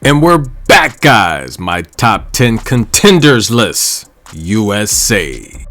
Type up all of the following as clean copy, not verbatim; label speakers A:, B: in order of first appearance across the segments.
A: And we're back, guys. My top 10 contenders list, USA.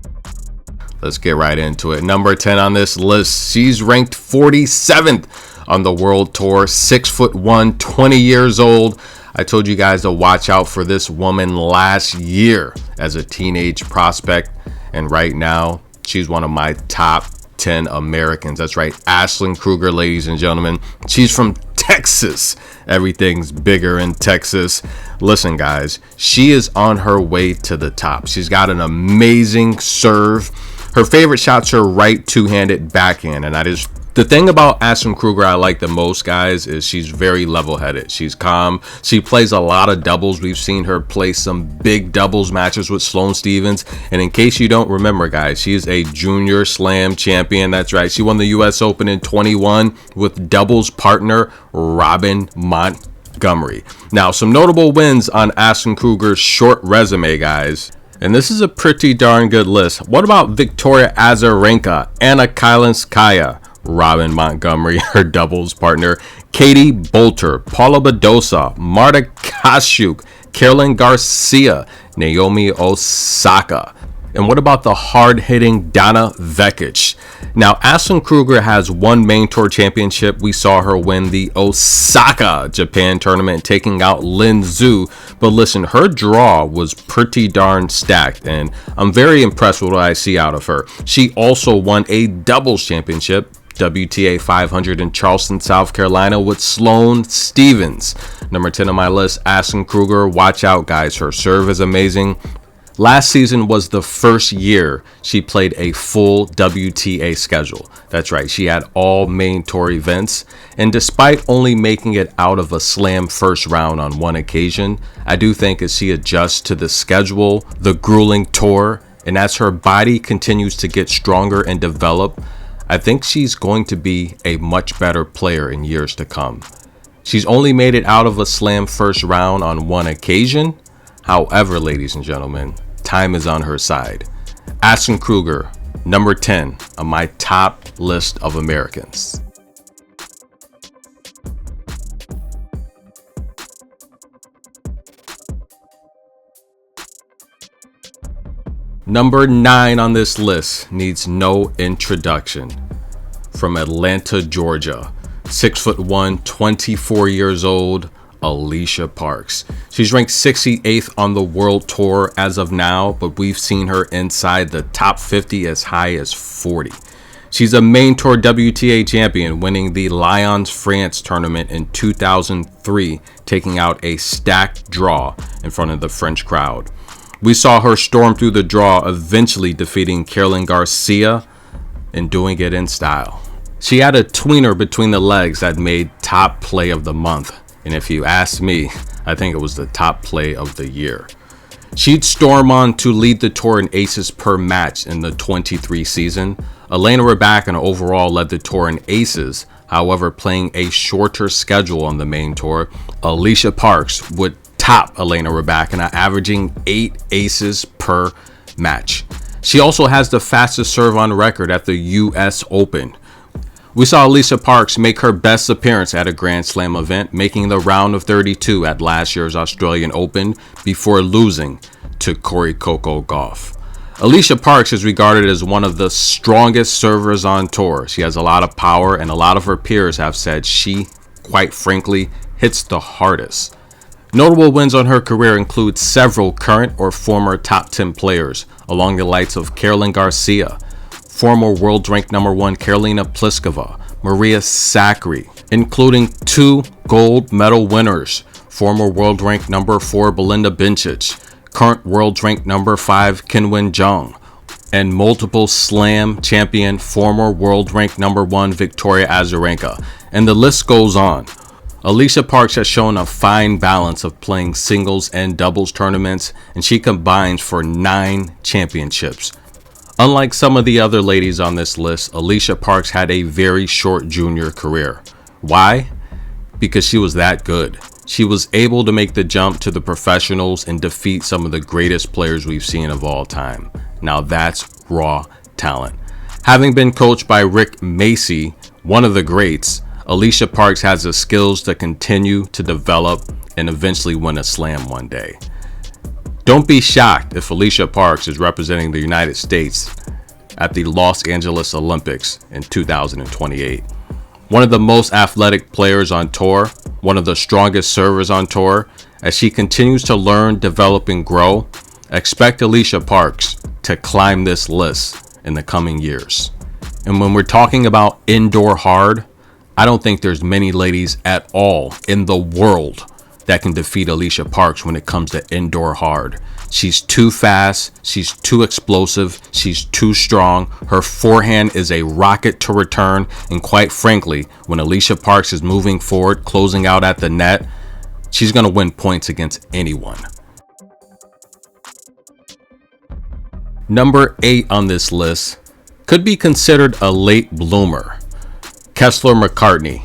A: Let's get right into it. Number 10 on this list, she's ranked 47th on the world tour, 6'1", 20 years old. I told you guys to watch out for this woman last year as a teenage prospect, and right now she's one of my top 10 Americans. That's right, Ashlyn Krueger, ladies and gentlemen. She's from Texas. Everything's bigger in Texas. Listen, guys, she is on her way to the top. She's got an amazing serve. Her favorite shots are right two-handed backhand, and that is the thing about Ashlyn Krueger I like the most, guys, is she's very level-headed. She's calm. She plays a lot of doubles. We've seen her play some big doubles matches with Sloane Stephens. And in case you don't remember, guys, she is a junior slam champion. That's right. She won the U.S. Open in 21 with doubles partner Robin Montgomery. Now, some notable wins on Ashlyn Krueger's short resume, guys. And this is a pretty darn good list. What about Victoria Azarenka, Anna Kalinskaya, Robin Montgomery, her doubles partner, Katie Bolter, Paula Badosa, Marta Kashuk, Caroline Garcia, Naomi Osaka. And what about the hard-hitting Donna Vekic? Now, Ashlyn Krueger has one main tour championship. We saw her win the Osaka, Japan tournament, taking out Lin Zhu. But listen, her draw was pretty darn stacked, and I'm very impressed with what I see out of her. She also won a doubles championship, WTA 500 in Charleston, South Carolina, with Sloane Stephens. Number 10 on my list, Ashlyn Krueger. Watch out, guys. Her serve is amazing. Last season was the first year she played a full WTA schedule. That's right, she had all main tour events. And despite only making it out of a slam first round on one occasion, I do think as she adjusts to the schedule, the grueling tour, and as her body continues to get stronger and develop, I think she's going to be a much better player in years to come. She's only made it out of a slam first round on one occasion. However, ladies and gentlemen, time is on her side. Ashlyn Krueger, number 10 on my top list of Americans. Number 9 on this list needs no introduction. From Atlanta, Georgia, 6'1", 24 years old, Alycia Parks. She's ranked 68th on the world tour as of now, but we've seen her inside the top 50 as high as 40. She's a main tour WTA champion, winning the Lyons, France tournament in 2003, taking out a stacked draw in front of the French crowd. We saw her storm through the draw, eventually defeating Caroline Garcia and doing it in style. She had a tweener between the legs that made top play of the month. And if you ask me, I think it was the top play of the year. She'd storm on to lead the tour in aces per match in the 23 season. Elena Rybakina overall led the tour in aces, however, playing a shorter schedule on the main tour. Alycia Parks would top Elena Rybakina, averaging 8 aces per match. She also has the fastest serve on record at the US Open. We saw Alycia Parks make her best appearance at a Grand Slam event, making the round of 32 at last year's Australian Open before losing to Coco Gauff. Alycia Parks is regarded as one of the strongest servers on tour. She has a lot of power, and a lot of her peers have said she, quite frankly, hits the hardest. Notable wins on her career include several current or former top 10 players, along the likes of Caroline Garcia, former world-ranked number 1 Karolina Pliskova, Maria Sakkari, including 2 gold medal winners, former world-ranked number 4 Belinda Bencic, current world-ranked number 5 Qinwen Zheng, and multiple slam champion, former world-ranked number 1 Victoria Azarenka. And the list goes on. Alycia Parks has shown a fine balance of playing singles and doubles tournaments, and she combines for 9 championships. Unlike some of the other ladies on this list, Alycia Parks had a very short junior career. Why? Because she was that good. She was able to make the jump to the professionals and defeat some of the greatest players we've seen of all time. Now that's raw talent. Having been coached by Rick Macci, one of the greats, Alycia Parks has the skills to continue to develop and eventually win a slam one day. Don't be shocked if Alycia Parks is representing the United States at the Los Angeles Olympics in 2028. One of the most athletic players on tour, one of the strongest servers on tour. As she continues to learn, develop, and grow, expect Alycia Parks to climb this list in the coming years. And when we're talking about indoor hard, I don't think there's many ladies at all in the world that can defeat Alycia Parks when it comes to indoor hard. She's too fast, she's too explosive, she's too strong. Her forehand is a rocket to return, and quite frankly, when Alycia Parks is moving forward, closing out at the net, she's going to win points against anyone. Number 8 on this list could be considered a late bloomer. Kessler McCartney,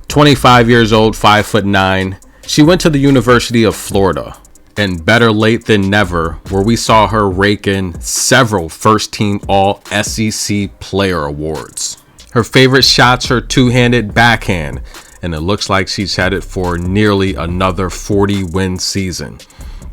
A: 25 years old, 5'9". She went to the University of Florida, and better late than never, where we saw her rake in several first-team All-SEC Player Awards. Her favorite shots, her two-handed backhand, and it looks like she's headed for nearly another 40-win season.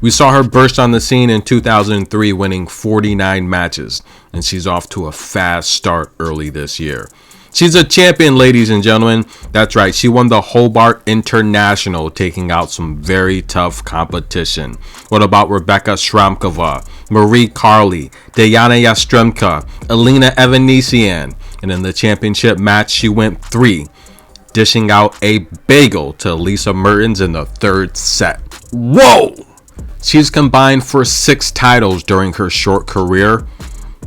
A: We saw her burst on the scene in 2003, winning 49 matches, and she's off to a fast start early this year. She's a champion, ladies and gentlemen. That's right, she won the Hobart International, taking out some very tough competition. What about Rebecca Shramkova, Marie Carley, Diana Yastremka, Alina Evanesian? And in the championship match, she went 3, dishing out a bagel to Lisa Mertens in the third set. Whoa! She's combined for 6 titles during her short career,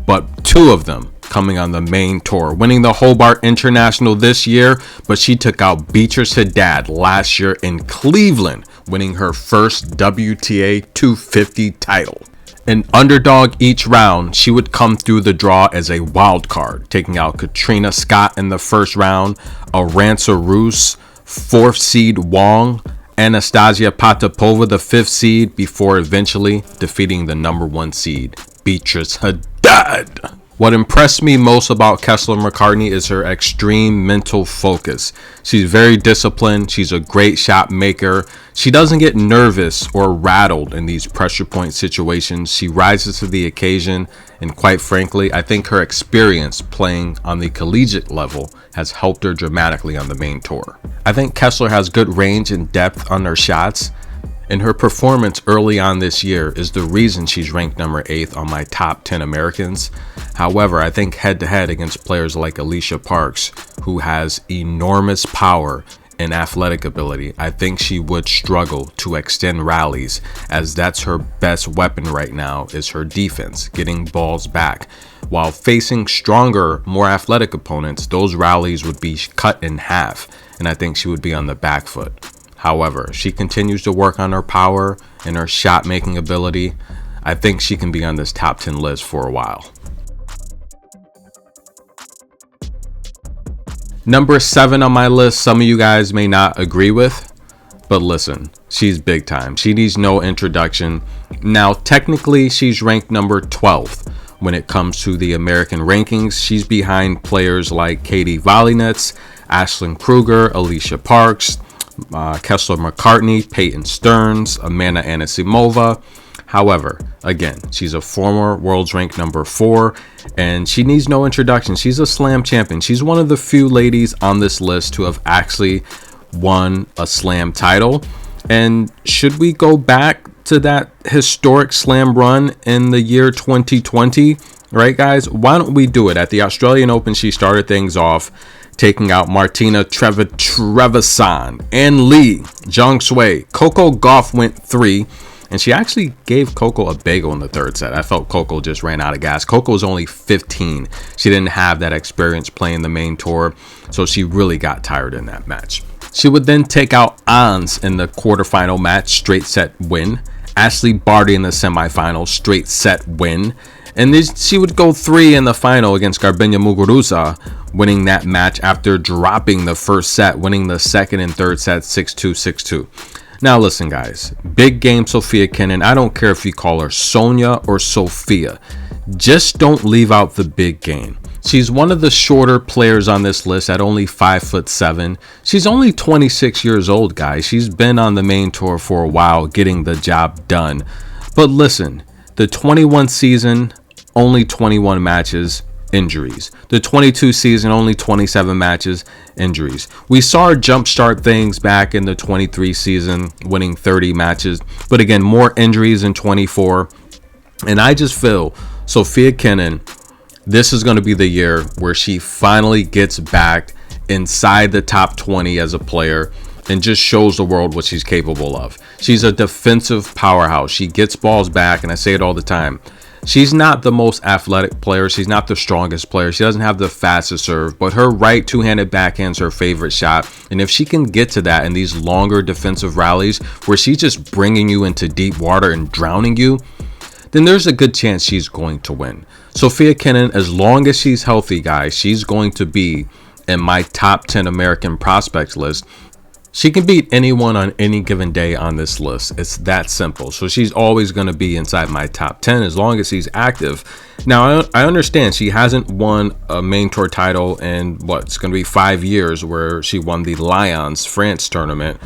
A: but 2 of them coming on the main tour, winning the Hobart International this year, but she took out Beatrice Haddad last year in Cleveland, winning her first WTA 250 title. An underdog each round, she would come through the draw as a wild card, taking out Katrina Scott in the first round, Arantxa Rus, 4th seed Wong, Anastasia Potapova, the 5th seed, before eventually defeating the number 1 seed, Beatrice Haddad. What impressed me most about Kessler McCartney is her extreme mental focus. She's very disciplined. She's a great shot maker. She doesn't get nervous or rattled in these pressure point situations. She rises to the occasion, and quite frankly, I think her experience playing on the collegiate level has helped her dramatically on the main tour. I think Kessler has good range and depth on her shots, and her performance early on this year is the reason she's ranked number 8 on my top 10 Americans. However, I think head-to-head against players like Alycia Parks, who has enormous power and athletic ability, I think she would struggle to extend rallies, as that's her best weapon right now is her defense, getting balls back. While facing stronger, more athletic opponents, those rallies would be cut in half, and I think she would be on the back foot. However, she continues to work on her power and her shot making ability. I think she can be on this top 10 list for a while. Number 7 on my list, some of you guys may not agree with, but listen, she's big time. She needs no introduction. Now, technically, she's ranked number 12th when it comes to the American rankings. She's behind players like Katie Volinets, Ashlyn Krueger, Alycia Parks, Kessler McCartney, Peyton Stearns, Amanda Anisimova. However, again, she's a former world's ranked number 4, and she needs no introduction. She's a slam champion. She's one of the few ladies on this list to have actually won a slam title. And should we go back to that historic slam run in the year 2020, right, guys? Why don't we do it? At the Australian Open, she started things off, taking out Martina Trevisan, Ann Lee, Zhang Sui. Coco Gauff went 3, and she actually gave Coco a bagel in the third set. I felt Coco just ran out of gas. Coco was only 15. She didn't have that experience playing the main tour, so she really got tired in that match. She would then take out Ans in the quarterfinal match, straight set win. Ashley Barty in the semifinal, straight set win. And she would go 3 in the final against Garbiñe Muguruza, winning that match after dropping the first set, winning the second and third set 6-2, 6-2. Now listen, guys, big game Sofia Kenin. I don't care if you call her Sonia or Sophia. Just don't leave out the big game. She's one of the shorter players on this list at only 5'7". She's only 26 years old, guys. She's been on the main tour for a while, getting the job done. But listen, the 21 season, only 21 matches, injuries. The 22 season, only 27 matches, injuries. We saw her jumpstart things back in the 23 season, winning 30 matches. But again, more injuries in 24. And I just feel Sofia Kenin, this is going to be the year where she finally gets back inside the top 20 as a player and just shows the world what she's capable of. She's a defensive powerhouse. She gets balls back, and I say it all the time. She's not the most athletic player. She's not the strongest player. She doesn't have the fastest serve, but her right two-handed backhand's her favorite shot. And if she can get to that in these longer defensive rallies where she's just bringing you into deep water and drowning you, then there's a good chance she's going to win. Sofia Kenin, as long as she's healthy, guys, she's going to be in my top 10 American prospects list. She can beat anyone on any given day on this list. It's that simple. So she's always going to be inside my top 10 as long as she's active. Now, I understand she hasn't won a main tour title in it's going to be 5 years, where she won the Lions France tournament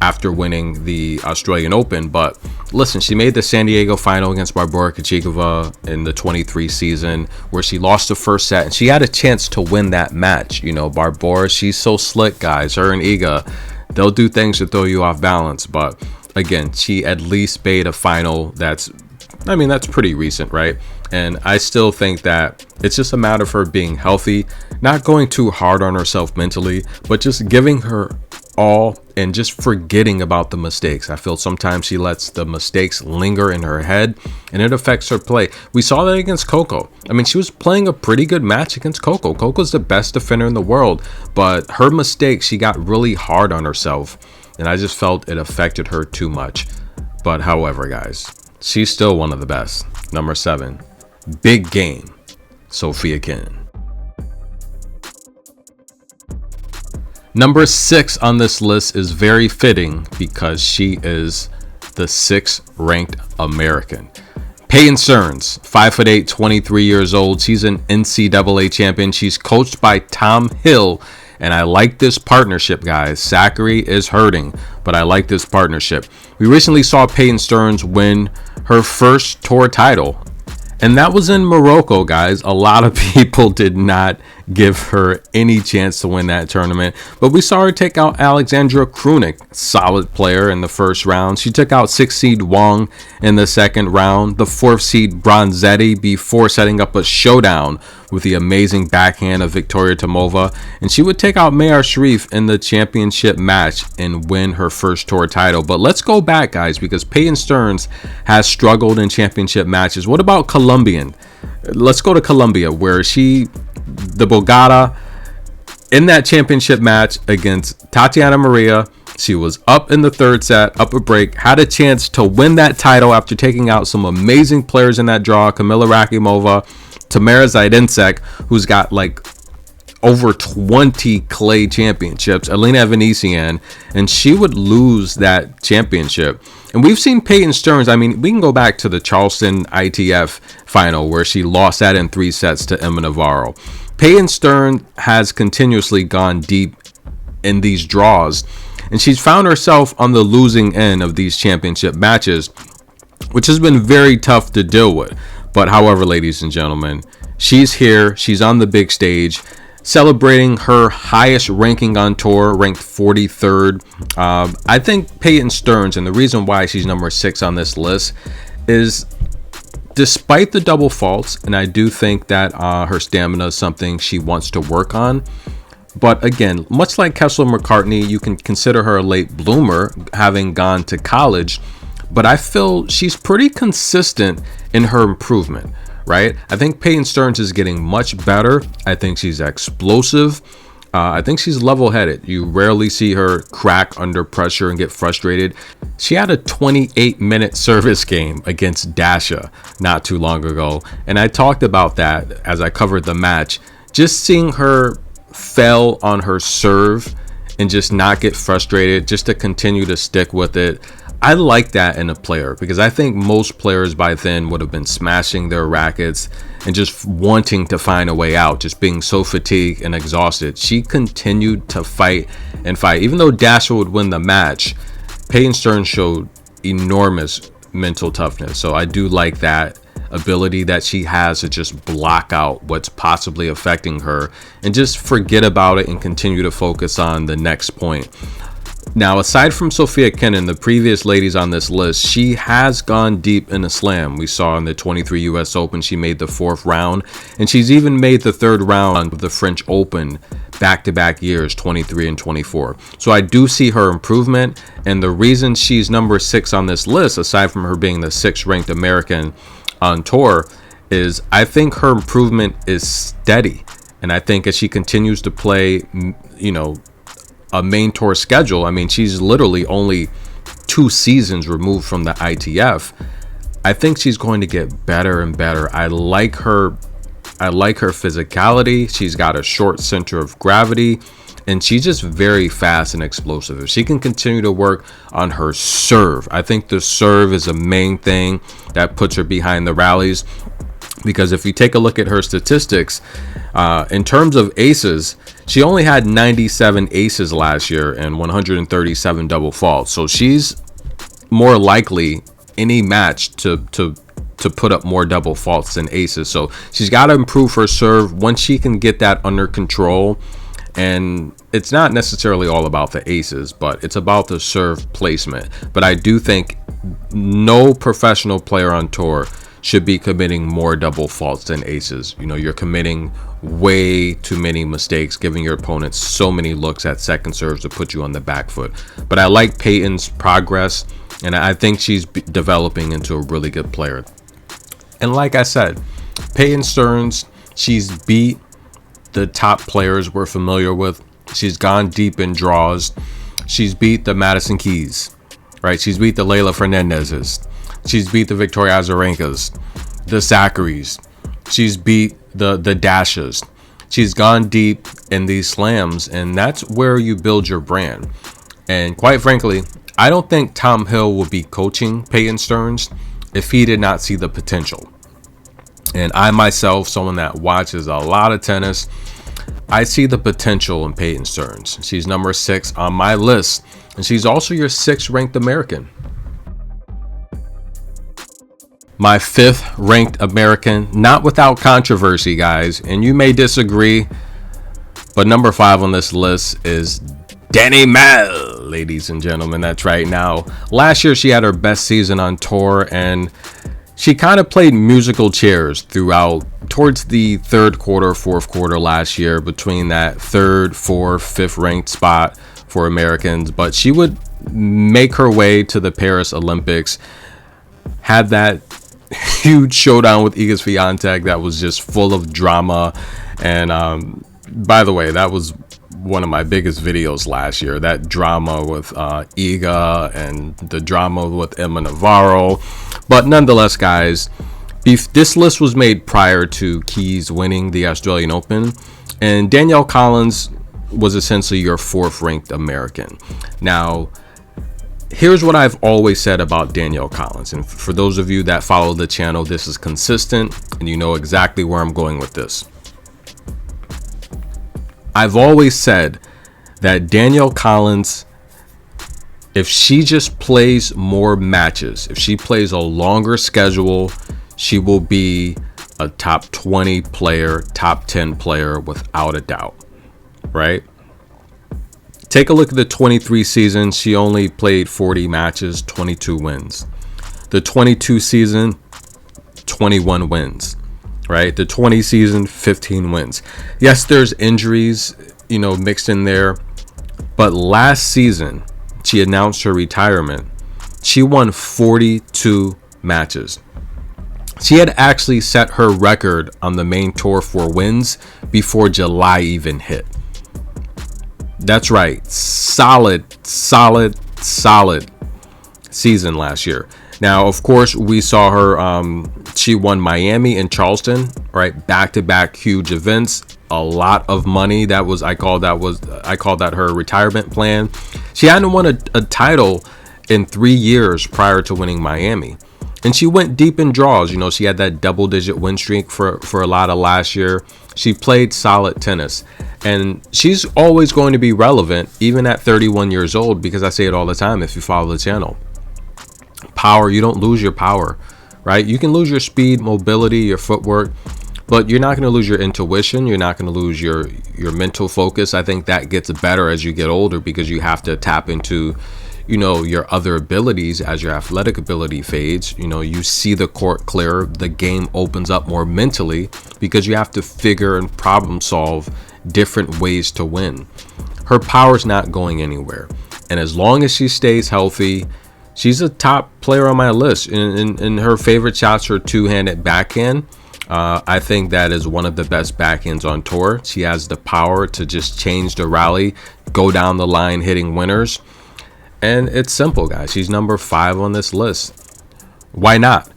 A: after winning the Australian Open. But listen, she made the San Diego final against Barbora Krejcikova in the 23 season, where she lost the first set, and she had a chance to win that match. You know, Barbora, she's so slick, guys. Her and Iga, they'll do things to throw you off balance. But again, she at least made a final that's pretty recent, right? And I still think that it's just a matter of her being healthy, not going too hard on herself mentally, but just giving her all and just forgetting about the mistakes. I feel sometimes she lets the mistakes linger in her head, and it affects her play. We saw that against Coco. I mean, she was playing a pretty good match against Coco. Coco's the best defender in the world, but her mistakes, she got really hard on herself, and I just felt it affected her too much. But however, guys, she's still one of the best. Number 7, big game, Sofia Kenin. Number 6 on this list is very fitting because she is the 6th ranked American. Peyton Stearns, 5'8", 23 years old. She's an NCAA champion. She's coached by Tom Hill, and I like this partnership, guys. Zachary is hurting, but I like this partnership. We recently saw Peyton Stearns win her first tour title, and that was in Morocco, guys. A lot of people did not give her any chance to win that tournament, but we saw her take out Alexandra Krueger, solid player, in the first round. She took out 6th seed Wang in the second round, the 4th seed Bronzetti, before setting up a showdown with the amazing backhand of Victoria Tomova, and she would take out Mayar Sharif in the championship match and win her first tour title. But let's go back, guys, because Peyton Stearns has struggled in championship matches. What about Colombian? Let's go to Colombia, where the Bogota, in that championship match against Tatiana Maria, she was up in the third set, up a break, had a chance to win that title after taking out some amazing players in that draw. Kamila Rakimova, Tamara Zidensek, who's got like over 20 clay championships, Elena Venetian, and she would lose that championship. And we've seen Peyton Stearns, I mean, we can go back to the Charleston ITF final where she lost that in 3 sets to Emma Navarro. Peyton Stearns has continuously gone deep in these draws, and she's found herself on the losing end of these championship matches, which has been very tough to deal with. But however, ladies and gentlemen, she's here, she's on the big stage, celebrating her highest ranking on tour, ranked 43rd. I think Peyton Stearns, and the reason why she's number 6 on this list, is despite the double faults, and I do think that her stamina is something she wants to work on. But again, much like Kessler McCartney, you can consider her a late bloomer, having gone to college, but I feel she's pretty consistent in her improvement, right? I think Peyton Stearns is getting much better. I think she's explosive. I think she's level-headed. You rarely see her crack under pressure and get frustrated. She had a 28-minute service game against Dasha not too long ago, and I talked about that as I covered the match. Just seeing her fail on her serve and just not get frustrated, just to continue to stick with it, I like that in a player, because I think most players by then would have been smashing their rackets and just wanting to find a way out, just being so fatigued and exhausted. She continued to fight and fight. Even though Dasha would win the match, Peyton Stearns showed enormous mental toughness. So I do like that ability that she has to just block out what's possibly affecting her and just forget about it and continue to focus on the next point. Now, aside from Sofia Kenin, the previous ladies on this list, she has gone deep in a slam. We saw in the 23 US Open, she made the 4th round, and she's even made the 3rd round of the French Open back-to-back years, 23 and 24. So I do see her improvement, and the reason she's number 6 on this list, aside from her being the 6th ranked American on tour, is I think her improvement is steady. And I think as she continues to play, a main tour schedule, I mean, she's literally only 2 seasons removed from the ITF. I think she's going to get better and better. I like her physicality. She's got a short center of gravity, and she's just very fast and explosive. If she can continue to work on her serve, I think the serve is a main thing that puts her behind the rallies. Because if you take a look at her statistics, in terms of aces, she only had 97 aces last year and 137 double faults. So she's more likely any match to put up more double faults than aces. So she's got to improve her serve. Once she can get that under control, and it's not necessarily all about the aces, but it's about the serve placement. But I do think no professional player on tour should be committing more double faults than aces. You're committing way too many mistakes, giving your opponents so many looks at second serves to put you on the back foot. But I like Peyton's progress, and I think she's developing into a really good player. And like I said, Peyton Stearns, she's beat the top players we're familiar with. She's gone deep in draws. She's beat the Madison Keys, right? She's beat the Leylah Fernandezes. She's beat the Victoria Azarenkas, the Zacharys. She's beat the Dashas. She's gone deep in these slams, and that's where you build your brand. And quite frankly, I don't think Tom Hill will be coaching Peyton Stearns if he did not see the potential. And I myself, someone that watches a lot of tennis, I see the potential in Peyton Stearns. She's number 6 on my list, and she's also your 6th ranked American. My 5th ranked American, not without controversy, guys, and you may disagree, but number 5 on this list is Dani Mel, ladies and gentlemen. That's right. Now, last year she had her best season on tour, and she kind of played musical chairs throughout towards the 3rd quarter, 4th quarter last year, between that 3rd, 4th, 5th ranked spot for Americans. But she would make her way to the Paris Olympics, had that huge showdown with Iga Swiatek that was just full of drama. And by the way, that was one of my biggest videos last year, that drama with Iga and the drama with Emma Navarro. But nonetheless, guys, this list was made prior to Keys winning the Australian Open, and Danielle Collins was essentially your 4th ranked American. Now, here's what I've always said about Danielle Collins, and for those of you that follow the channel, this is consistent and you know exactly where I'm going with this. I've always said that Danielle Collins, if she just plays more matches, if she plays a longer schedule, she will be a top 20 player, top 10 player without a doubt, right? Take a look at the 23 season. She only played 40 matches, 22 wins. The 22 season, 21 wins, right? The 20 season, 15 wins. Yes, there's injuries, mixed in there. But last season, she announced her retirement. She won 42 matches. She had actually set her record on the main tour for wins before July even hit. That's right. Solid season last year. Now, of course, we saw her. She won Miami and Charleston, right? Back-to-back huge events. A lot of money. I call that her retirement plan. She hadn't won a title in 3 years prior to winning Miami. And she went deep in draws. You know, she had that double-digit win streak for a lot of last year. She played solid tennis. And she's always going to be relevant, even at 31 years old, because I say it all the time if you follow the channel. Power, you don't lose your power, right? You can lose your speed, mobility, your footwork, but you're not going to lose your intuition. You're not going to lose your mental focus. I think that gets better as you get older because you have to tap into, you know, your other abilities as your athletic ability fades. You know, you see the court clearer, the game opens up more mentally because you have to figure and problem solve different ways to win. Her power's not going anywhere. And as long as she stays healthy, she's a top player on my list. And her favorite shots are two-handed backhand. I think that is one of the best backhands on tour. She has the power to just change the rally, go down the line hitting winners. And it's simple, guys. She's number 5 on this list. Why not?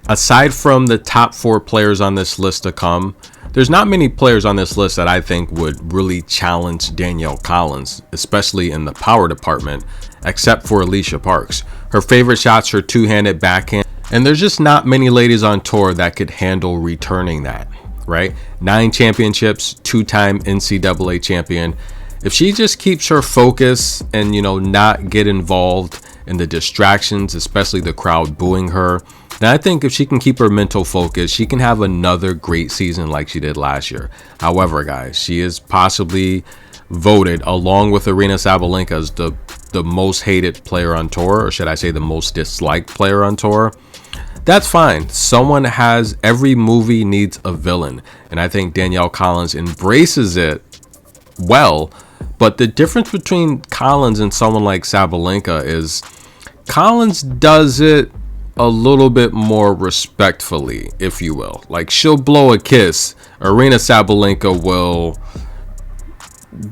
A: Aside from the top 4 players on this list to come, there's not many players on this list that I think would really challenge Danielle Collins, especially in the power department, except for Alycia Parks. Her favorite shots are two-handed backhand, and there's just not many ladies on tour that could handle returning that, right? 9 championships, 2-time NCAA champion. If she just keeps her focus and, you know, not get involved in the distractions, especially the crowd booing her, then I think if she can keep her mental focus, she can have another great season like she did last year. However, guys, she is possibly voted, along with Aryna Sabalenka, as the most hated player on tour, or should I say the most disliked player on tour. That's fine. Every movie needs a villain. And I think Danielle Collins embraces it well. But the difference between Collins and someone like Sabalenka is Collins does it a little bit more respectfully, if you will. Like, she'll blow a kiss. Aryna Sabalenka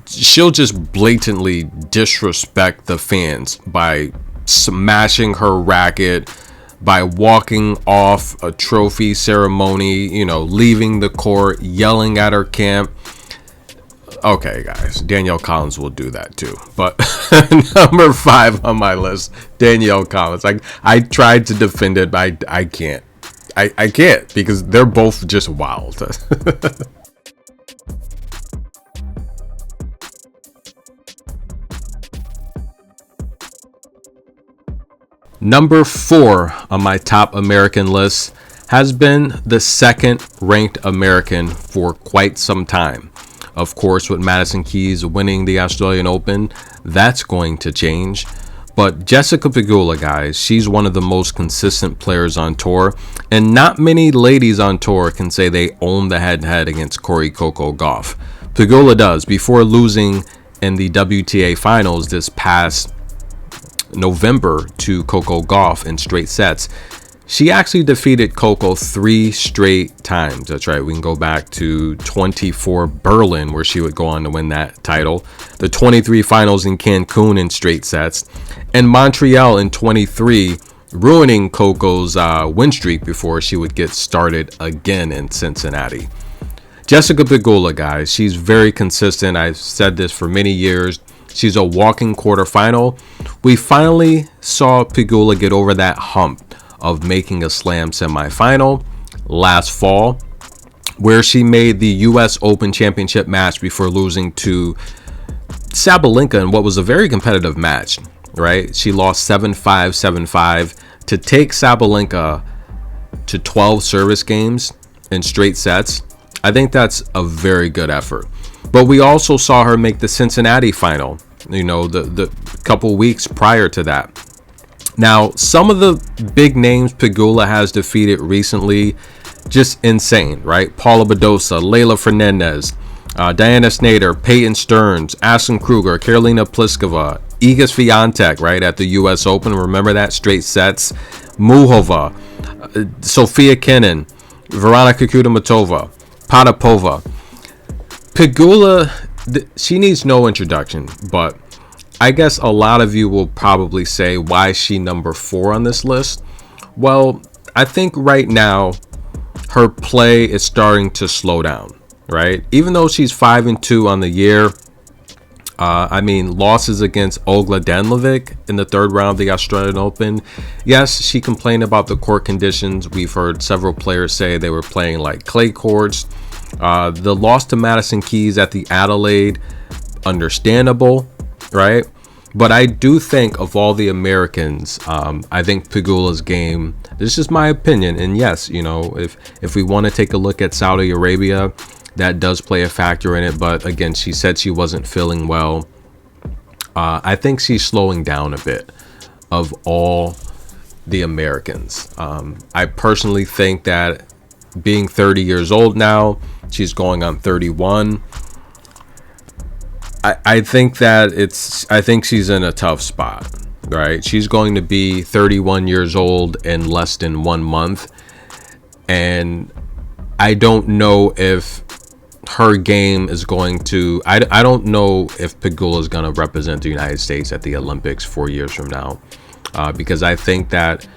A: she'll just blatantly disrespect the fans by smashing her racket, by walking off a trophy ceremony, you know, leaving the court, yelling at her camp. Okay, guys, Danielle Collins will do that too. But number 5 on my list, Danielle Collins. I tried to defend it, but I can't. I can't because they're both just wild. Number 4 on my top American list has been the second ranked American for quite some time. Of course, with Madison Keys winning the Australian Open, that's going to change. But Jessica Pegula, guys, she's one of the most consistent players on tour. And not many ladies on tour can say they own the head-to-head against Coco Gauff. Pegula does. Before losing in the WTA finals this past November to Coco Gauff in straight sets, she actually defeated Coco 3 straight times. That's right. We can go back to 24 Berlin, where she would go on to win that title. The 23 finals in Cancun in straight sets. And Montreal in 23, ruining Coco's win streak before she would get started again in Cincinnati. Jessica Pegula, guys, she's very consistent. I've said this for many years. She's a walking quarterfinal. We finally saw Pegula get over that hump of making a slam semifinal last fall, where she made the US Open Championship match before losing to Sabalenka in what was a very competitive match, right? She lost 7-5, 7-5 to take Sabalenka to 12 service games in straight sets. I think that's a very good effort. But we also saw her make the Cincinnati final, you know, the couple weeks prior to that. Now, some of the big names Pegula has defeated recently, just insane, right? Paula Badosa, Leylah Fernandez, Diana Snyder, Peyton Stearns, Ashlyn Krueger, Karolina Pliskova, Iga Swiatek, right, at the US Open. Remember that? Straight sets. Muhova, Sofia Kenin, Veronika Kudermetova, Potapova. Pegula, she needs no introduction, but I guess a lot of you will probably say, why is she number 4 on this list? Well, I think right now her play is starting to slow down, right? Even though she's 5-2 on the year, I mean, losses against Olga Danlovic in the third round of the Australian Open. Yes, she complained about the court conditions. We've heard several players say they were playing like clay courts. The loss to Madison Keys at the Adelaide, understandable, right? But I do think of all the Americans, I think Pegula's game, this is my opinion. And yes, you know, if we want to take a look at Saudi Arabia, that does play a factor in it. But again, she said she wasn't feeling well. I think she's slowing down a bit of all the Americans. I personally think that being 30 years old now, she's going on 31. I think she's in a tough spot, right? She's going to be 31 years old in less than 1 month. And I don't know if her game is going to, I don't know if Pegula is going to represent the United States at the Olympics 4 years from now, because I think that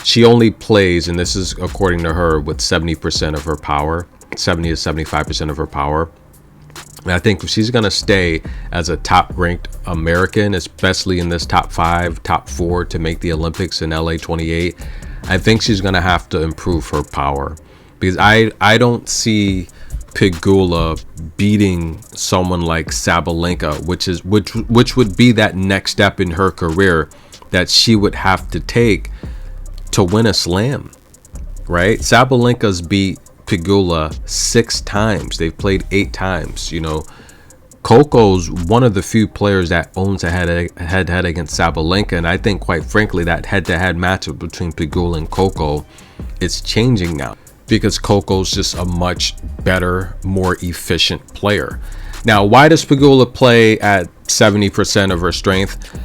A: she only plays, and this is according to her, with 70% of her power, 70 to 75% of her power. And I think if she's going to stay as a top-ranked American, especially in this top 5, top 4 to make the Olympics in LA 28, I think she's going to have to improve her power, because I don't see Pegula beating someone like Sabalenka, which would be that next step in her career that she would have to take to win a slam, right? Sabalenka's beat Pegula 6 times. They've played 8 times. You know, Coco's one of the few players that owns a head-to-head against Sabalenka, and I think, quite frankly, that head-to-head matchup between Pegula and Coco, it's changing now, because Coco's just a much better, more efficient player. Now, why does Pegula play at 70% of her strength?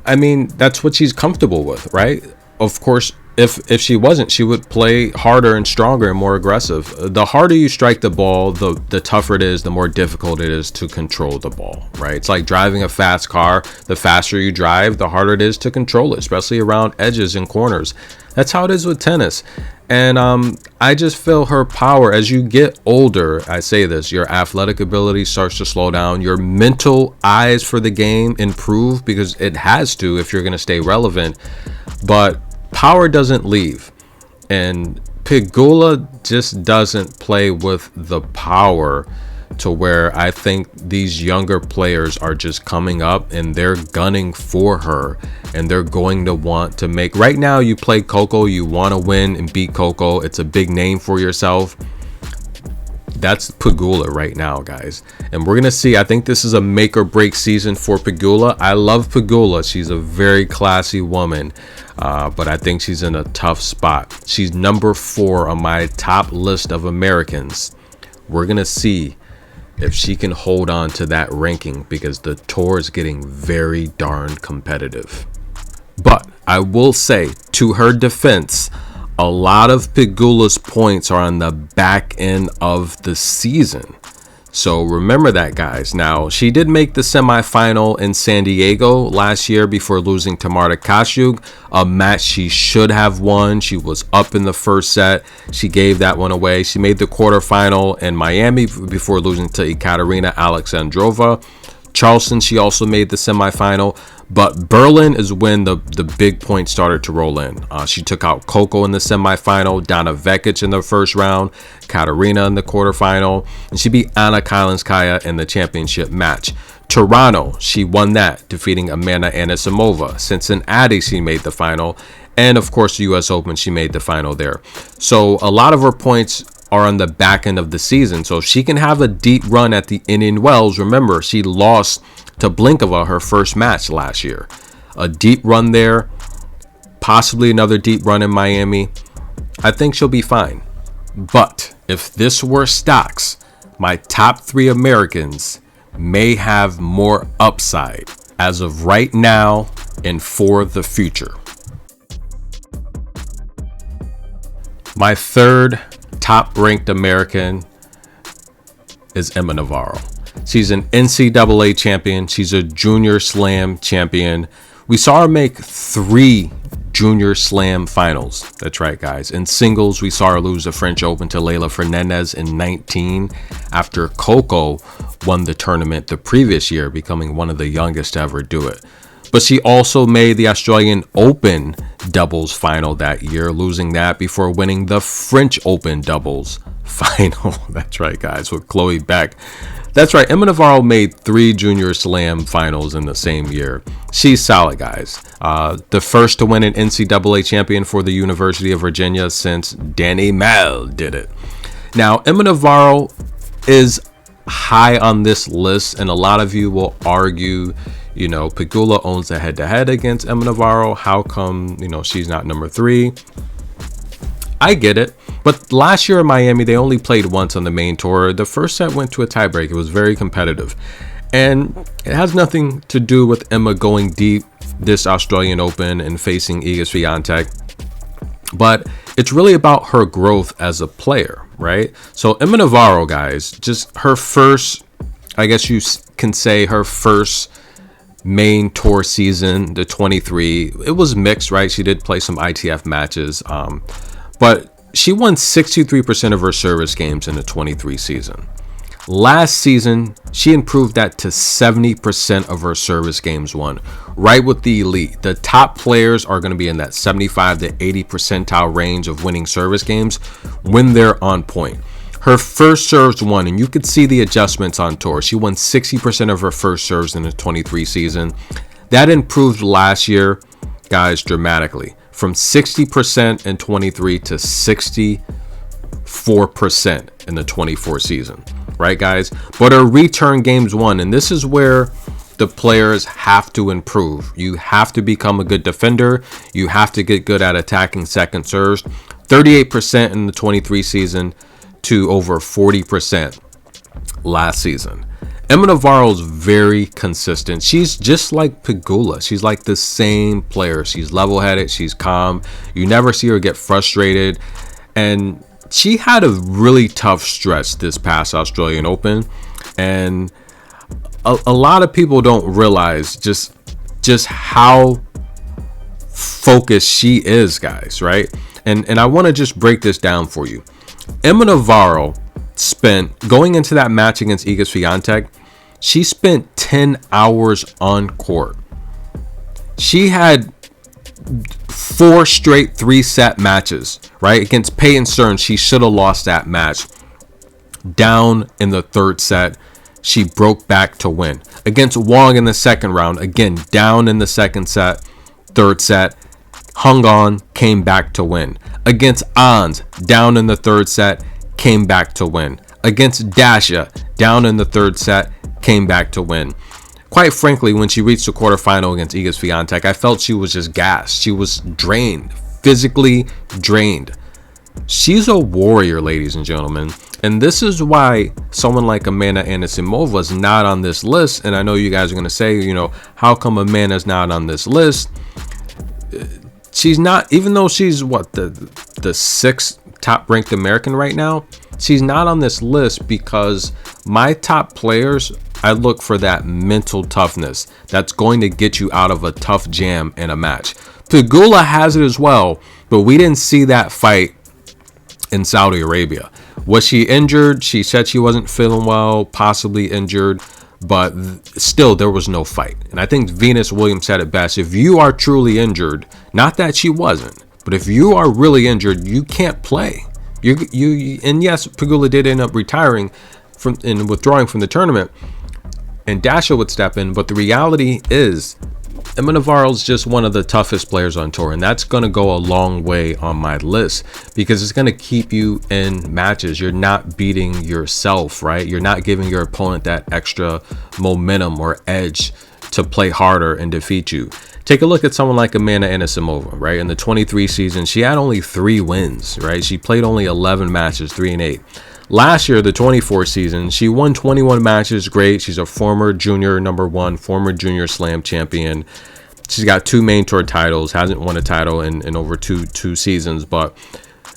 A: I mean, that's what she's comfortable with, right? Of course, if she wasn't, she would play harder and stronger and more aggressive. The harder you strike the ball, the tougher it is, the more difficult it is to control the ball, right? It's like driving a fast car. The faster you drive, the harder it is to control it, especially around edges and corners. That's how it is with tennis. And I just feel her power as you get older. I say this, your athletic ability starts to slow down. Your mental eyes for the game improve, because it has to if you're going to stay relevant. But power doesn't leave. And Pegula just doesn't play with the power to where I think these younger players are just coming up and they're gunning for her, and they're going to want to make. Right now, you play Coco, you want to win and beat Coco. It's a big name for yourself. That's Pegula right now, guys. And we're going to see. I think this is a make or break season for Pegula. I love Pegula. She's a very classy woman. But I think she's in a tough spot. She's number 4 on my top list of Americans. We're going to see if she can hold on to that ranking, because the tour is getting very darn competitive. But I will say, to her defense, a lot of Pegula's points are on the back end of the season. So remember that, guys. Now, she did make the semifinal in San Diego last year before losing to Marta Kostyuk, a match she should have won. She was up in the first set. She gave that one away. She made the quarterfinal in Miami before losing to Ekaterina Alexandrova. Charleston, she also made the semifinal. But Berlin is when the big points started to roll in. She took out Coco in the semifinal, Dana Vekic in the first round, Katerina in the quarterfinal, and she beat Anna Kalinskaya in the championship match. Toronto, she won that, defeating Amanda Anisimova. Cincinnati, she made the final. And, of course, the U.S. Open, she made the final there. So a lot of her points are on the back end of the season. So if she can have a deep run at the Indian Wells, remember, she lost to Blinkova her first match last year. A deep run there, possibly another deep run in Miami. I think she'll be fine. But if this were stocks, my top 3 Americans may have more upside as of right now and for the future. My third top-ranked American is Emma Navarro. She's an NCAA champion. She's a junior slam champion. We saw her make 3 Junior Slam finals. That's right, guys. In singles, we saw her lose the French Open to Leylah Fernandez in 19 after Coco won the tournament the previous year, becoming one of the youngest to ever do it. But she also made the Australian Open doubles final that year, losing that before winning the French Open doubles final. That's right, guys, with Chloe Beck. That's right, Emma Navarro made 3 Junior Slam finals in the same year. She's solid, guys. The first to win an NCAA champion for the University of Virginia since Danny Mel did it. Now, Emma Navarro is high on this list, and a lot of you will argue, you know, Pegula owns the head-to-head against Emma Navarro. How come, you know, she's not number 3? I get it. But last year in Miami, they only played once on the main tour. The first set went to a tiebreak. It was very competitive. And it has nothing to do with Emma going deep this Australian Open and facing Iga Swiatek. But it's really about her growth as a player, right? So Emma Navarro, guys, just her first, I guess you can say her first main tour season, the 23, it was mixed, right? She did play some ITF matches, but she won 63% of her service games in the 23 season. Last season, she improved that to 70% of her service games won, right with the elite. The top players are going to be in that 75 to 80 percentile range of winning service games when they're on point. Her first serves won, and you could see the adjustments on tour. She won 60% of her first serves in the 23 season. That improved last year, guys, dramatically, from 60% in 23 to 64% in the 24 season, right, guys? But her return games won, and this is where the players have to improve. You have to become a good defender. You have to get good at attacking second serves. 38% in the 23 season to over 40% last season. Emma Navarro's very consistent. She's just like Pegula. She's like the same player. She's level-headed. She's calm. You never see her get frustrated. And she had a really tough stretch this past Australian Open. And a lot of people don't realize just how focused she is, guys, right? And I want to just break this down for you. Emma Navarro spent, going into that match against Iga Swiatek, she spent 10 hours on court. She had 4 straight 3-set matches, right? Against Peyton Stearns, she should have lost that match. Down in the 3rd set, she broke back to win. Against Wong in the 2nd round, again, down in the 2nd set, 3rd set, hung on, came back to win. Against Ons, down in the 3rd set, came back to win. Against Dasha, down in the 3rd set, came back to win. Quite frankly, when she reached the quarterfinal against Iga Swiatek, I felt she was just gassed. She was drained, physically drained. She's a warrior, ladies and gentlemen. And this is why someone like Amanda Anisimova is not on this list. And I know you guys are going to say, you know, how come Amanda's not on this list? She's not, even though she's what, the 6th top ranked American right now, she's not on this list because my top players, I look for that mental toughness that's going to get you out of a tough jam in a match. Pegula has it as well, but we didn't see that fight in Saudi Arabia. Was she injured? She said she wasn't feeling well, possibly injured, but still there was no fight. And I think Venus Williams said it best. If you are truly injured, not that she wasn't, but if you are really injured, you can't play. And yes, Pegula did end up retiring and withdrawing from the tournament, and Dasha would step in. But the reality is, Emma Navarro's just one of the toughest players on tour, and that's going to go a long way on my list because it's going to keep you in matches. You're not beating yourself, right? You're not giving your opponent that extra momentum or edge to play harder and defeat you. Take a look at someone like Amanda Anisimova, right? In the 23 season, she had only 3 wins, right? She played only 11 matches, 3-8. Last year, the 24 season, she won 21 matches. Great. She's a former junior #1, former junior slam champion. She's got 2 main tour titles, hasn't won a title in over two seasons, but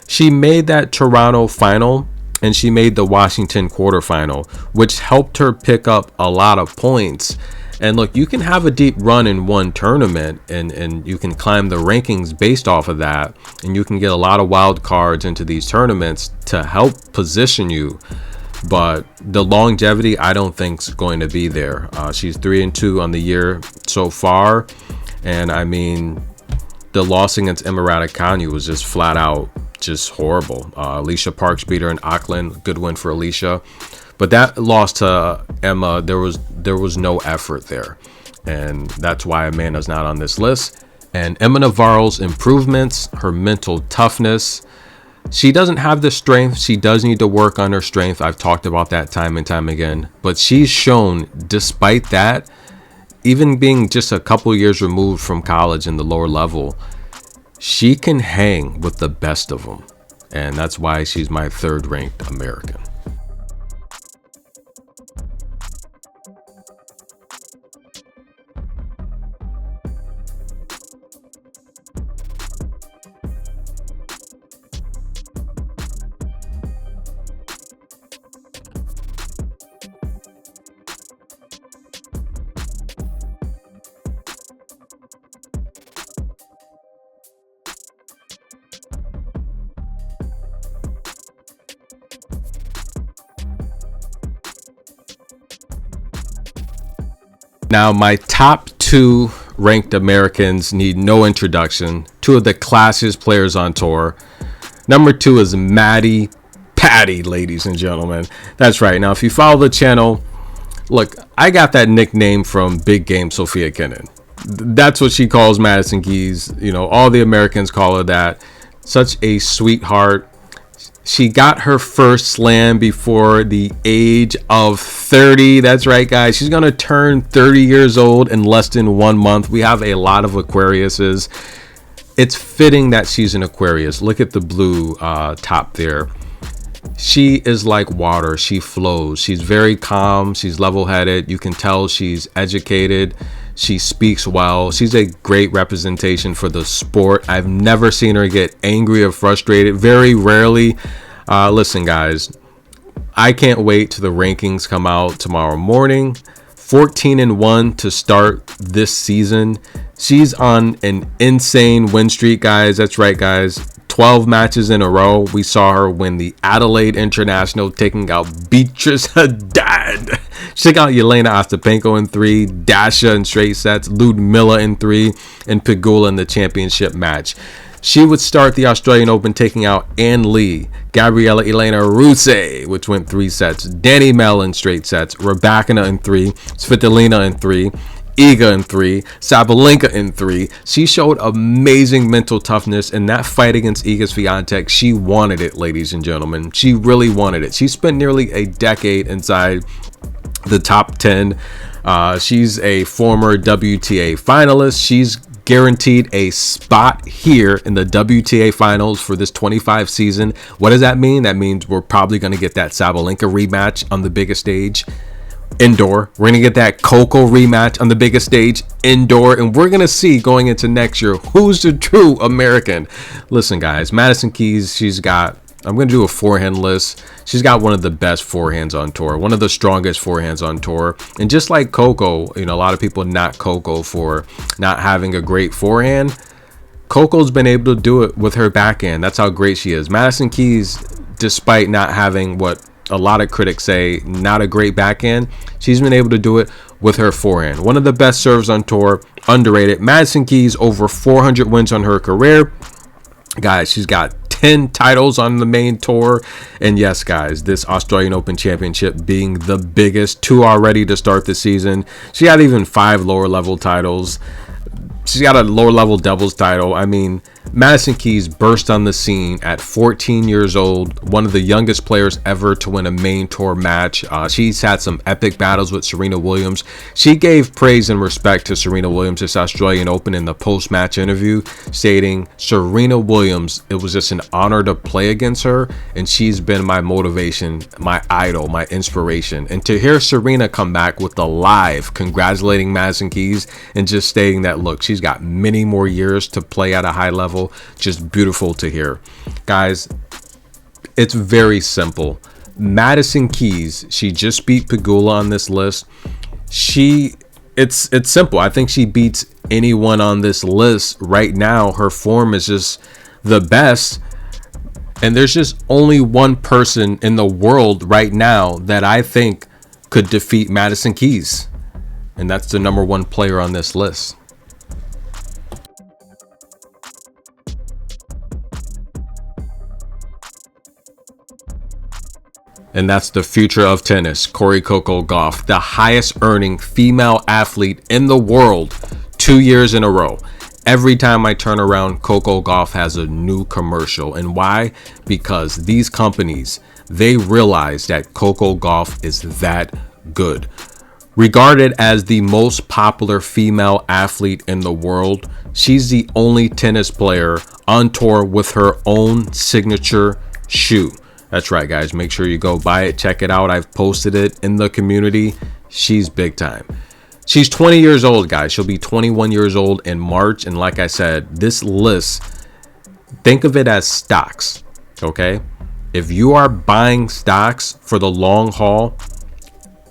A: she made that Toronto final and she made the Washington quarterfinal, which helped her pick up a lot of points. And look, you can have a deep run in one tournament and you can climb the rankings based off of that. And you can get a lot of wild cards into these tournaments to help position you. But the longevity, I don't think is going to be there. She's 3-2 on the year so far. And I mean, the loss against Emma Raducanu was just flat out just horrible. Alycia Parks beat her in Auckland. Good win for Alycia. But that loss to Emma, there was no effort there. And that's why Amanda's not on this list. And Emma Navarro's improvements, her mental toughness. She doesn't have the strength. She does need to work on her strength. I've talked about that time and time again. But she's shown, despite that, even being just a couple years removed from college in the lower level, she can hang with the best of them. And that's why she's my 3rd ranked American. Now, my top 2 ranked Americans need no introduction. 2 of the classiest players on tour. Number 2 is Maddie Patty, ladies and gentlemen. That's right. Now, if you follow the channel, look, I got that nickname from Big Game Sofia Kenin. That's what she calls Madison Keys. You know, all the Americans call her that. Such a sweetheart. She got her first slam before the age of 30. That's right, guys. She's going to turn 30 years old in less than 1 month. We have a lot of Aquariuses. It's fitting that she's an Aquarius. Look at the blue top there. She is like water. She flows. She's very calm. She's level-headed. You can tell she's educated. She speaks well. She's a great representation for the sport. I've never seen her get angry or frustrated. Very rarely. Listen, guys, I can't wait till the rankings come out tomorrow morning. 14-1 to start this season. She's on an insane win streak, guys. That's right, guys. 12 matches in a row. We saw her win the Adelaide International, taking out Beatrice Haddad. She took out Yelena Ostapenko in 3, Dasha in straight sets, Ludmilla in 3, and Pegula in the championship match. She would start the Australian Open taking out Ann Lee, Gabriela Elena Ruse, which went 3 sets, Danny Mel in straight sets, Rybakina in 3, Svitolina in 3, Iga in 3, Sabalenka in 3. She showed amazing mental toughness in that fight against Iga Swiatek. She wanted it, ladies and gentlemen. She really wanted it. She spent nearly a decade inside the top 10. She's a former WTA finalist. She's guaranteed a spot here in the WTA finals for this 25 season. What does that mean? That means we're probably going to get that Sabalenka rematch on the biggest stage. Indoor. We're going to get that Coco rematch on the biggest stage indoor, and we're going to see going into next year who's the true American. Listen, guys, Madison Keys, I'm going to do a forehand list. She's got one of the best forehands on tour, one of the strongest forehands on tour. And just like Coco, you know, a lot of people knock Coco for not having a great forehand. Coco's been able to do it with her backhand. That's how great she is. Madison Keys, despite not having what a lot of critics say not a great backhand, she's been able to do it with her forehand. One of the best serves on tour, underrated. Madison Keys, over 400 wins on her career. Guys, she's got 10 titles on the main tour. And yes, guys, this Australian Open Championship being the biggest, 2 already to start the season. She had even 5 lower level titles. She's got a lower level doubles title. I mean, Madison Keys burst on the scene at 14 years old, one of the youngest players ever to win a main tour match. She's had some epic battles with Serena Williams. She gave praise and respect to Serena Williams this Australian Open in the post-match interview, stating, Serena Williams, it was just an honor to play against her, and she's been my motivation, my idol, my inspiration. And to hear Serena come back with the live congratulating Madison Keys and just stating that, look, she's got many more years to play at a high level. Just beautiful to hear. Guys, it's very simple. Madison Keys, she just beat Pegula on this list. She it's simple. I think she beats anyone on this list right now. Her form is just the best. And there's just only one person in the world right now that I think could defeat Madison Keys. And that's the number one player on this list. And that's the future of tennis, Coco Gauff, the highest earning female athlete in the world 2 years in a row. Every time I turn around, Coco Gauff has a new commercial. And why? Because these companies, they realize that Coco Gauff is that good. Regarded as the most popular female athlete in the world, she's the only tennis player on tour with her own signature shoe. That's right, guys. Make sure you go buy it. Check it out. I've posted it in the community. She's big time. She's 20 years old, guys. She'll be 21 years old in March. And like I said, this list, think of it as stocks, okay? If you are buying stocks for the long haul,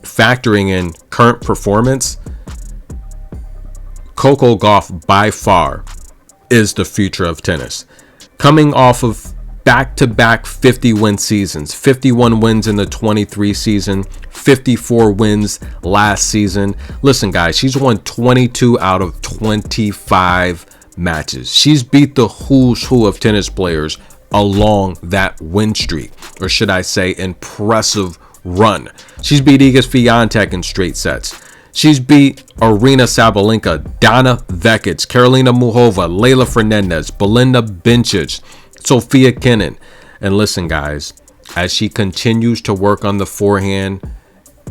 A: factoring in current performance, Coco Gauff by far is the future of tennis. Coming off of back-to-back 50-win seasons, 51 wins in the 23 season, 54 wins last season. Listen, guys, she's won 22 out of 25 matches. She's beat the who's who of tennis players along that win streak, or should I say impressive run. She's beat Iga Swiatek in straight sets. She's beat Aryna Sabalenka, Donna Vekic, Karolina Muchova, Leylah Fernandez, Belinda Bencic, Sofia Kenin. And listen, guys, as she continues to work on the forehand,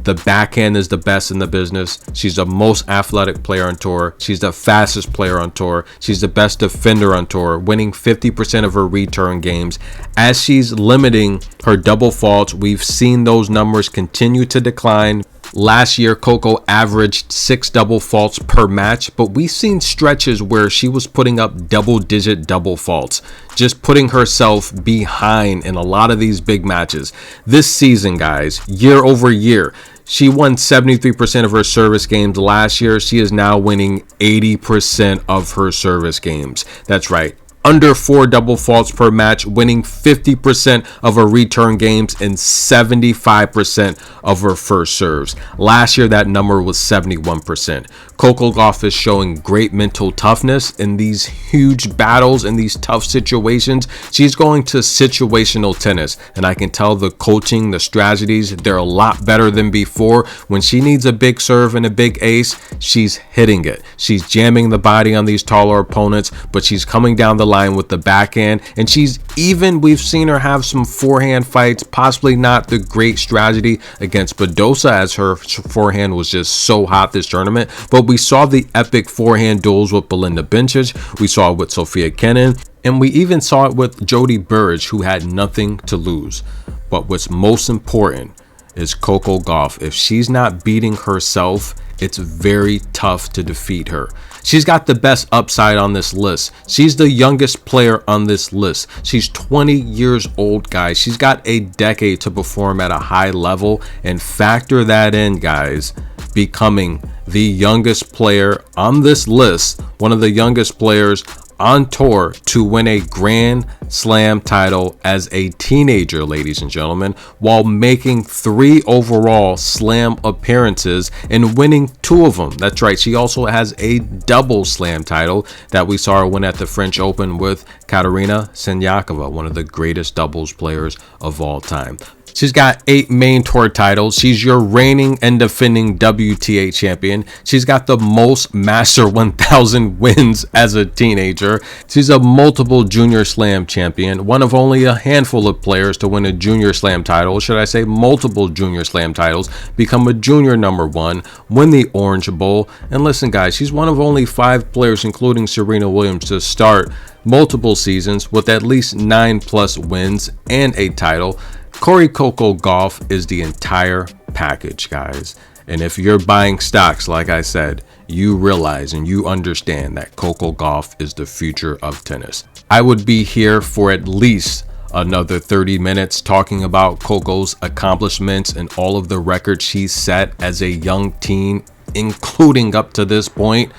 A: the backhand is the best in the business. She's the most athletic player on tour. She's the fastest player on tour. She's the best defender on tour, winning 50% of her return games. As she's limiting her double faults, we've seen those numbers continue to decline. Last year, Coco averaged 6 double faults per match, but we've seen stretches where she was putting up double-digit double faults, just putting herself behind in a lot of these big matches. This season, guys, year over year, she won 73% of her service games last year. She is now winning 80% of her service games. That's right. Under 4 double faults per match, winning 50% of her return games and 75% of her first serves. Last year, that number was 71%. Coco Gauff is showing great mental toughness in these huge battles, in these tough situations. She's going to situational tennis, and I can tell the coaching, the strategies, they're a lot better than before. When she needs a big serve and a big ace, she's hitting it. She's jamming the body on these taller opponents, but she's coming down the line with the backhand, and we've seen her have some forehand fights, possibly not the great strategy against Badosa, as her forehand was just so hot this tournament, but we saw the epic forehand duels with Belinda Bencic, we saw it with Sofia Kenin, and we even saw it with Jody Burrage, who had nothing to lose. But what's most important is Coco Gauff. If she's not beating herself, it's very tough to defeat her. She's got the best upside on this list. She's the youngest player on this list. She's 20 years old, guys. She's got a decade to perform at a high level, and factor that in, guys, becoming the youngest player on this list, one of the youngest players on tour to win a Grand Slam title as a teenager, ladies and gentlemen, while making 3 overall Slam appearances and winning 2 of them. That's right. She also has a double Slam title that we saw her win at the French Open with Katerina Siniakova, one of the greatest doubles players of all time. She's got 8 main tour titles. She's your reigning and defending WTA champion. She's got the most Master 1000 wins as a teenager. She's a multiple Junior Slam champion, one of only a handful of players to win a Junior Slam title, should I say multiple Junior Slam titles, become a junior number 1, win the Orange Bowl. And listen, guys, she's one of only 5 players, including Serena Williams, to start multiple seasons with at least 9+ wins and a title. Coco Gauff is the entire package, guys. And if you're buying stocks, like I said, you realize and you understand that Coco Gauff is the future of tennis. I would be here for at least another 30 minutes talking about Coco's accomplishments and all of the records she's set as a young teen, including up to this point,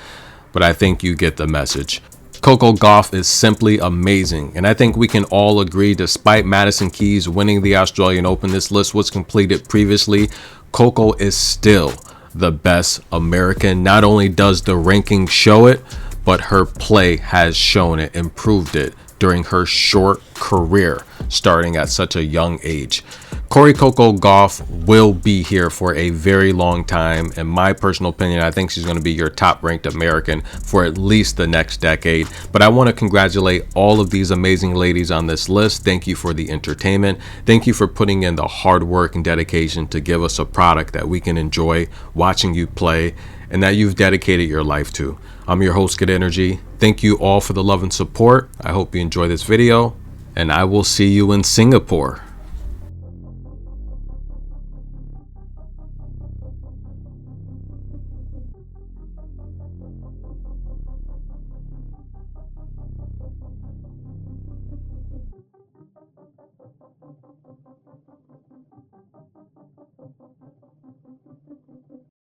A: but I think you get the message. Coco Gauff is simply amazing, and I think we can all agree, despite Madison Keys winning the Australian Open, this list was completed previously, Coco is still the best American. Not only does the ranking show it, but her play has shown it and proved it during her short career, starting at such a young age. Coco Gauff will be here for a very long time. In my personal opinion, I think she's going to be your top ranked American for at least the next decade. But I want to congratulate all of these amazing ladies on this list. Thank you for the entertainment. Thank you for putting in the hard work and dedication to give us a product that we can enjoy watching you play and that you've dedicated your life to. I'm your host, Good Energy. Thank you all for the love and support. I hope you enjoy this video, and I will see you in Singapore.